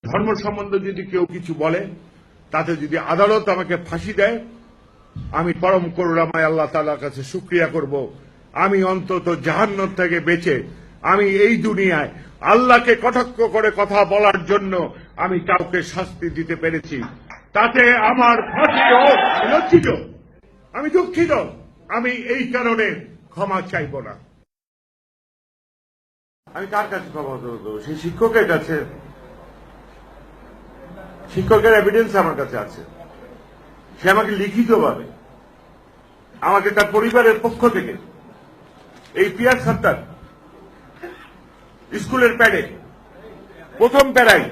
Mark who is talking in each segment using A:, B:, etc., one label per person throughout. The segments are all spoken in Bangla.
A: ধর্ম সম্বন্ধে যদি কেউ কিছু বলে, তাতে যদি আদালত আমাকে ফাঁসি দেয়, আমি পরম করুণাময় আল্লাহ তাআলার কাছে শুকরিয়া করব। আমি অন্তত জাহান্নাম থেকে বেঁচে আমি এই দুনিয়ায় আল্লাহকে কটাক্ষ করে কথা বলার জন্য আমি কাউকে শাস্তি দিতে পেরেছি, তাতে আমার ফাঁসি হোক। আমি লজ্জিত, আমি দুঃখিত, আমি এই কারণে ক্ষমা চাইব না। আমি কার কাছে ক্ষমা দেবো? সেই শিক্ষকের কাছে। শিক্ষকের এভিডেন্স আমার কাছে আছে। সে আমাকে লিখিতভাবে, আমাকে তার পরিবারের পক্ষ থেকে এই পিয়ার সত্তার স্কুলের প্যাডে প্রথম প্যারাই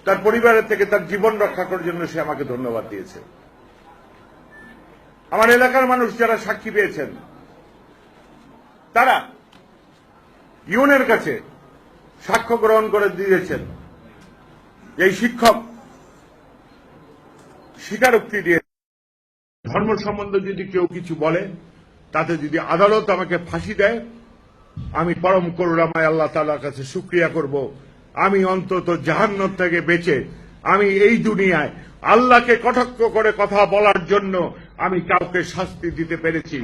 A: তার পরিবারের থেকে তার জীবন রক্ষা করার জন্য সে আমাকে ধন্যবাদ দিয়েছে। আমার এলাকার মানুষ যারা সাক্ষী পেয়েছেন, তারা ইউনের কাছে সাক্ষ্য গ্রহণ করে দিয়েছেন। এই শিক্ষক স্বীকারোক্তি দিয়ে ধর্ম সম্বন্ধে যদি কেউ কিছু বলে, তাতে যদি আদালত আমাকে ফাঁসি দেয়, আমি পরম করুণাময় আল্লাহ তাআলার কাছে শুকরিয়া করব। আমি অন্তত জাহান্নাম থেকে বেঁচে আমি এই দুনিয়ায় আল্লাহকে কটাক্ষ করে কথা বলার জন্য আমি কাউকে শাস্তি দিতে পেরেছি,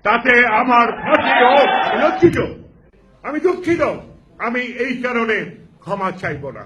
A: তাতে আমার ফাঁসি হোক। আমি লজ্জিত, আমি দুঃখিত, আমি এই কারণে ক্ষমা চাইব না।